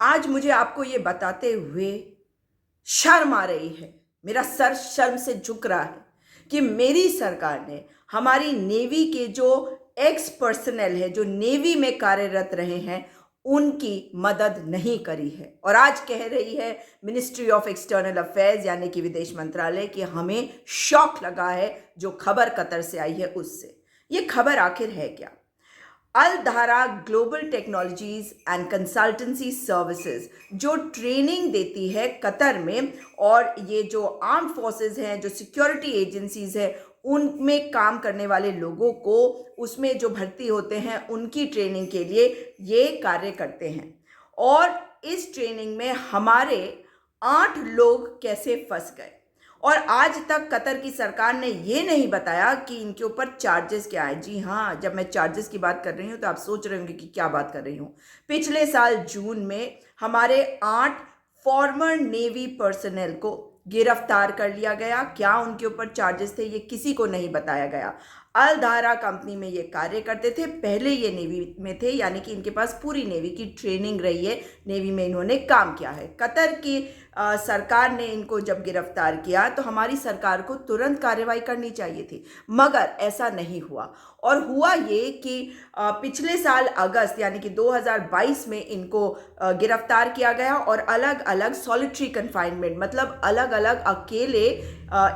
आज मुझे आपको ये बताते हुए शर्म आ रही है, मेरा सर शर्म से झुक रहा है कि मेरी सरकार ने हमारी नेवी के जो एक्स पर्सनल है, जो नेवी में कार्यरत रहे हैं, उनकी मदद नहीं करी है। और आज कह रही है मिनिस्ट्री ऑफ एक्सटर्नल अफेयर्स यानी कि विदेश मंत्रालय कि हमें शॉक लगा है जो खबर कतर से आई है उससे। ये खबर आखिर है क्या? अल धारा global technologies and consultancy services जो ट्रेनिंग देती है कतर में, और ये जो आर्म फोर्सेस हैं, जो सिक्योरिटी एजेंसीज हैं, उनमें काम करने वाले लोगों को उसमें जो भर्ती होते हैं उनकी ट्रेनिंग के लिए ये कार्य करते हैं। और इस ट्रेनिंग में हमारे 8 लोग कैसे फंस गए, और आज तक कतर की सरकार ने ये नहीं बताया कि इनके ऊपर चार्जेस क्या है। जी हाँ, जब मैं चार्जेस की बात कर रही हूँ तो आप सोच रहे होंगे कि क्या बात कर रही हूँ। पिछले साल जून में हमारे 8 फॉर्मर नेवी पर्सनल को गिरफ्तार कर लिया गया। क्या उनके ऊपर चार्जेस थे ये किसी को नहीं बताया गया। अल धारा कंपनी में ये कार्य करते थे, पहले ये नेवी में थे, यानी कि इनके पास पूरी नेवी की ट्रेनिंग रही है, नेवी में इन्होंने काम किया है। कतर की सरकार ने इनको जब गिरफ्तार किया तो हमारी सरकार को तुरंत कार्रवाई करनी चाहिए थी, मगर ऐसा नहीं हुआ। और हुआ ये कि पिछले साल अगस्त यानी कि 2022 में इनको गिरफ्तार किया गया और अलग अलग सॉलिटरी कन्फाइनमेंट, मतलब अलग अलग अकेले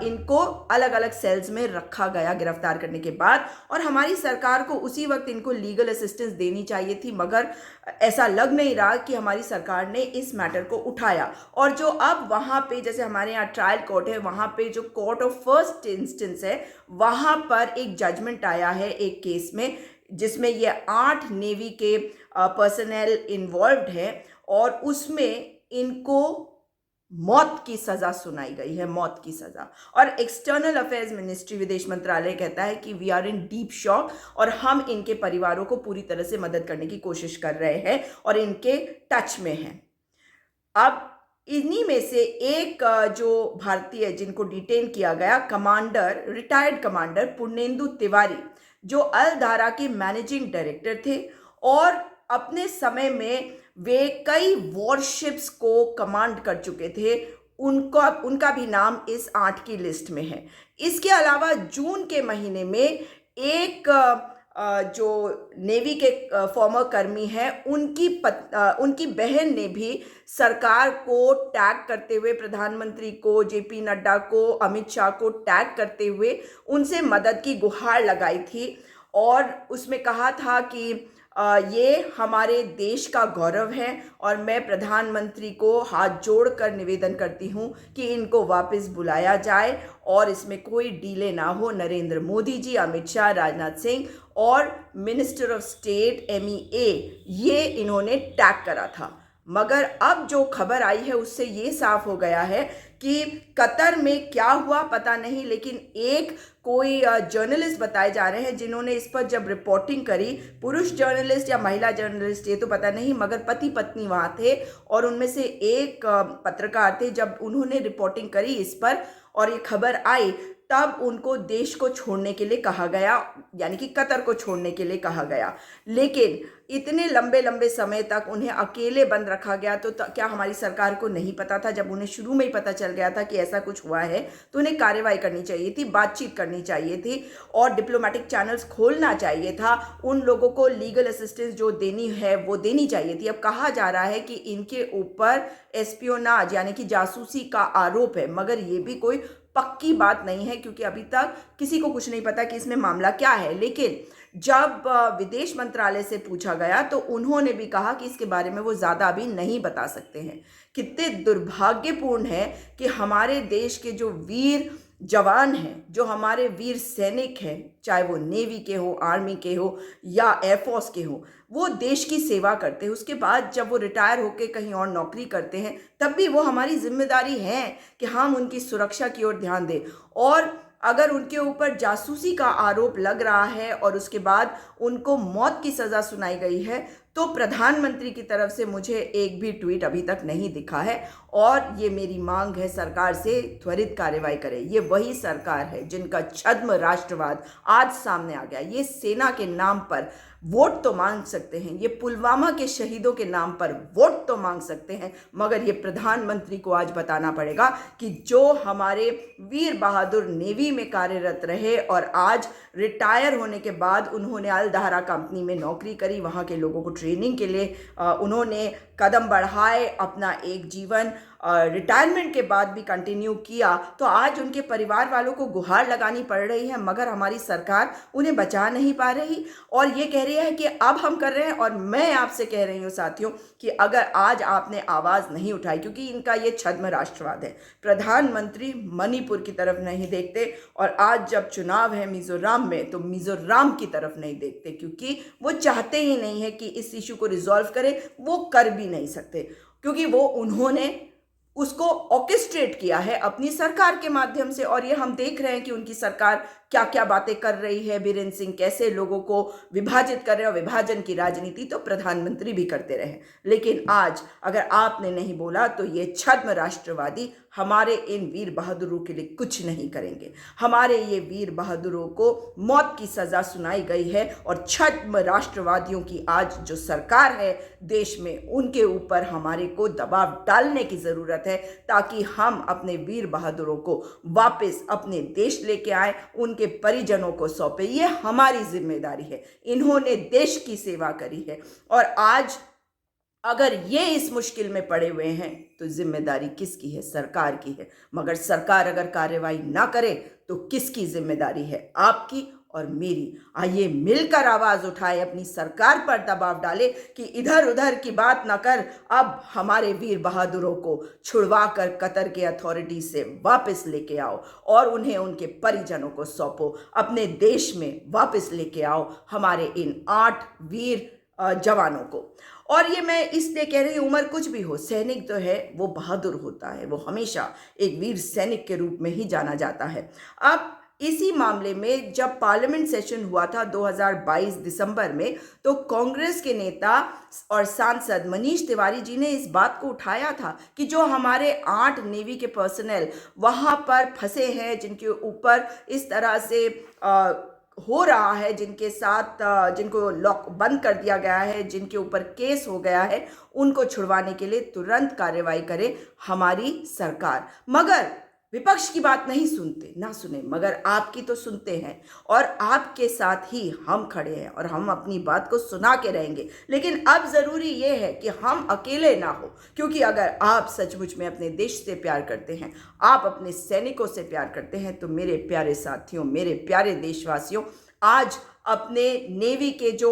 इनको अलग अलग सेल्स में रखा गया गिरफ्तार करने के बाद। और हमारी सरकार को उसी वक्त इनको लीगल असिस्टेंस देनी चाहिए थी, मगर ऐसा लग नहीं रहा कि हमारी सरकार ने इस मैटर को उठाया। और जो अब वहाँ पे, जैसे हमारे यहाँ ट्रायल कोर्ट है, वहाँ पे जो कोर्ट ऑफ फर्स्ट इंस्टेंस है, वहाँ पर एक जजमेंट आया है एक केस में, जिसमें ये 8 नेवी के पर्सनल इन्वॉल्व्ड है, और उसमें इनको मौत की सजा सुनाई गई है, मौत की सजा। और एक्सटर्नल अफेयर्स मिनिस्ट्री, विदेश मंत्रालय कहता है कि we are in deep shock, और हम इनके परिवारों को पूरी तरह से मदद करने की कोशिश कर रहे हैं और इनके टच में हैं। अब इन्हीं में से एक जो भारतीय जिनको डिटेन किया गया, commander, retired commander Purnendu Tiwari, जो अल धारा के मैनेजिंग डायरेक्टर थे और अपने समय में वे कई वॉरशिप्स को कमांड कर चुके थे, उनका भी नाम इस 8 की लिस्ट में है। इसके अलावा जून के महीने में एक जो नेवी के फॉर्मर कर्मी हैं, उनकी बहन ने भी सरकार को टैग करते हुए, प्रधानमंत्री को, जेपी नड्डा को, अमित शाह को टैग करते हुए उनसे मदद की गुहार लगाई थी, और उसमें कहा था कि ये हमारे देश का गौरव है, और मैं प्रधानमंत्री को हाथ जोड़कर निवेदन करती हूँ कि इनको वापस बुलाया जाए और इसमें कोई डीले ना हो। नरेंद्र मोदी जी, अमित शाह, राजनाथ सिंह और मिनिस्टर ऑफ स्टेट MEA, ये इन्होंने टैग करा था। मगर अब जो खबर आई है उससे ये साफ हो गया है कि कतर में क्या हुआ पता नहीं, लेकिन एक कोई जर्नलिस्ट बताए जा रहे हैं जिन्होंने इस पर जब रिपोर्टिंग करी, पुरुष जर्नलिस्ट या महिला जर्नलिस्ट ये तो पता नहीं, मगर पति पत्नी वहाँ थे, और उनमें से एक पत्रकार थे। जब उन्होंने रिपोर्टिंग करी इस पर और ये खबर आई, तब उनको देश को छोड़ने के लिए कहा गया, यानी कि कतर को छोड़ने के लिए कहा गया। लेकिन इतने लंबे लंबे समय तक उन्हें अकेले बंद रखा गया, तो क्या हमारी सरकार को नहीं पता था? जब उन्हें शुरू में ही पता चल गया था कि ऐसा कुछ हुआ है, तो उन्हें कार्रवाई करनी चाहिए थी, बातचीत करनी चाहिए थी, और डिप्लोमेटिक चैनल्स खोलना चाहिए था। उन लोगों को लीगल असिस्टेंस जो देनी है वो देनी चाहिए थी। अब कहा जा रहा है कि इनके ऊपर एस्पियोनाज यानी कि जासूसी का आरोप है, मगर ये भी कोई पक्की बात नहीं है, क्योंकि अभी तक किसी को कुछ नहीं पता कि इसमें मामला क्या है। लेकिन जब विदेश मंत्रालय से पूछा गया तो उन्होंने भी कहा कि इसके बारे में वो ज़्यादा अभी नहीं बता सकते हैं। कितने दुर्भाग्यपूर्ण है कि हमारे देश के जो वीर जवान हैं, जो हमारे वीर सैनिक हैं, चाहे वो नेवी के हो, आर्मी के हो या एयरफोर्स के हो, वो देश की सेवा करते हैं। उसके बाद जब वो रिटायर होकर कहीं और नौकरी करते हैं, तब भी वो हमारी जिम्मेदारी है कि हम उनकी सुरक्षा की ओर ध्यान दें। और अगर उनके ऊपर जासूसी का आरोप लग रहा है और उसके बाद उनको मौत की सज़ा सुनाई गई है, तो प्रधानमंत्री की तरफ से मुझे एक भी ट्वीट अभी तक नहीं दिखा है। और ये मेरी मांग है सरकार से, त्वरित कार्रवाई करे। ये वही सरकार है जिनका छद्म राष्ट्रवाद आज सामने आ गया। ये सेना के नाम पर वोट तो मांग सकते हैं, ये पुलवामा के शहीदों के नाम पर वोट तो मांग सकते हैं, मगर ये प्रधानमंत्री को आज बताना पड़ेगा कि जो हमारे वीर बहादुर नेवी में कार्यरत रहे और आज रिटायर होने के बाद उन्होंने अल दहरा कंपनी में नौकरी करी, वहाँ के लोगों को ट्रेनिंग के लिए उन्होंने कदम बढ़ाए, अपना एक जीवन रिटायरमेंट के बाद भी कंटिन्यू किया, तो आज उनके परिवार वालों को गुहार लगानी पड़ रही है, मगर हमारी सरकार उन्हें बचा नहीं पा रही और ये कह रही है कि अब हम कर रहे हैं। और मैं आपसे कह रही हूँ साथियों कि अगर आज आपने आवाज़ नहीं उठाई, क्योंकि इनका ये छद्म राष्ट्रवाद है, प्रधानमंत्री मणिपुर की तरफ नहीं देखते और आज जब चुनाव है मिजोरम में तो मिजोरम की तरफ नहीं देखते, क्योंकि वो चाहते ही नहीं है कि इस इशू को रिजॉल्व करें, वो कर भी नहीं सकते, क्योंकि वो उन्होंने उसको ऑर्केस्ट्रेट किया है अपनी सरकार के माध्यम से। और ये हम देख रहे हैं कि उनकी सरकार क्या क्या बातें कर रही है, बीरेंद्र सिंह कैसे लोगों को विभाजित कर रहे हैं, और विभाजन की राजनीति तो प्रधानमंत्री भी करते रहे। लेकिन आज अगर आपने नहीं बोला तो ये छद्म राष्ट्रवादी हमारे इन वीर बहादुरों के लिए कुछ नहीं करेंगे। हमारे ये वीर बहादुरों को मौत की सजा सुनाई गई है और छद्म राष्ट्रवादियों की आज जो सरकार है देश में, उनके ऊपर हमारे को दबाव डालने की ज़रूरत है, ताकि हम अपने वीर बहादुरों को वापस अपने देश लेके आए, उनके परिजनों को सौंपे। ये हमारी जिम्मेदारी है, इन्होंने देश की सेवा करी है और आज अगर ये इस मुश्किल में पड़े हुए हैं तो जिम्मेदारी किसकी है? सरकार की है। मगर सरकार अगर कार्रवाई ना करे तो किसकी जिम्मेदारी है? आपकी और मेरी। आइए मिलकर आवाज उठाए, अपनी सरकार पर दबाव डाले कि इधर उधर की बात ना कर, अब हमारे वीर बहादुरों को छुड़वा कर कतर के अथॉरिटी से वापस लेके आओ और उन्हें उनके परिजनों को सौंपो, अपने देश में वापस लेके आओ हमारे इन 8 वीर जवानों को। और ये मैं इसलिए कह रही हूँ, उम्र कुछ भी हो, सैनिक तो है वो बहादुर होता है, वो हमेशा एक वीर सैनिक के रूप में ही जाना जाता है। अब इसी मामले में जब पार्लियामेंट सेशन हुआ था 2022 दिसंबर में, तो कांग्रेस के नेता और सांसद मनीष तिवारी जी ने इस बात को उठाया था कि जो हमारे 8 नेवी के पर्सनल वहाँ पर फंसे हैं, जिनके ऊपर इस तरह से हो रहा है, जिनके साथ जिनको लॉक बंद कर दिया गया है, जिनके ऊपर केस हो गया है, उनको छुड़वाने के लिए तुरंत कार्रवाई करे हमारी सरकार। मगर विपक्ष की बात नहीं सुनते, ना सुने, मगर आपकी तो सुनते हैं और आपके साथ ही हम खड़े हैं और हम अपनी बात को सुना के रहेंगे। लेकिन अब ज़रूरी ये है कि हम अकेले ना हो, क्योंकि अगर आप सचमुच में अपने देश से प्यार करते हैं, आप अपने सैनिकों से प्यार करते हैं, तो मेरे प्यारे साथियों, मेरे प्यारे देशवासियों, आज अपने नेवी के जो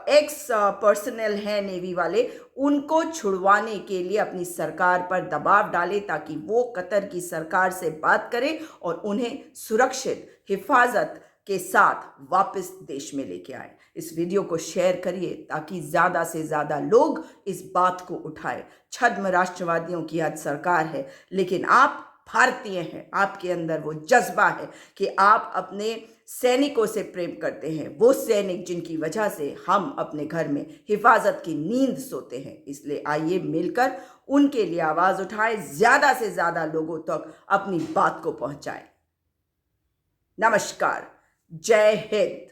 एक्स पर्सनल हैं नेवी वाले, उनको छुड़वाने के लिए अपनी सरकार पर दबाव डाले, ताकि वो कतर की सरकार से बात करें और उन्हें सुरक्षित हिफाजत के साथ वापस देश में लेके आए। इस वीडियो को शेयर करिए ताकि ज़्यादा से ज़्यादा लोग इस बात को उठाए। छद्म राष्ट्रवादियों की आज सरकार है, लेकिन आप भारतीय हैं, आपके अंदर वो जज्बा है कि आप अपने सैनिकों से प्रेम करते हैं, वो सैनिक जिनकी वजह से हम अपने घर में हिफाजत की नींद सोते हैं। इसलिए आइए मिलकर उनके लिए आवाज़ उठाएं, ज़्यादा से ज़्यादा लोगों तक अपनी बात को पहुंचाएं। नमस्कार, जय हिंद।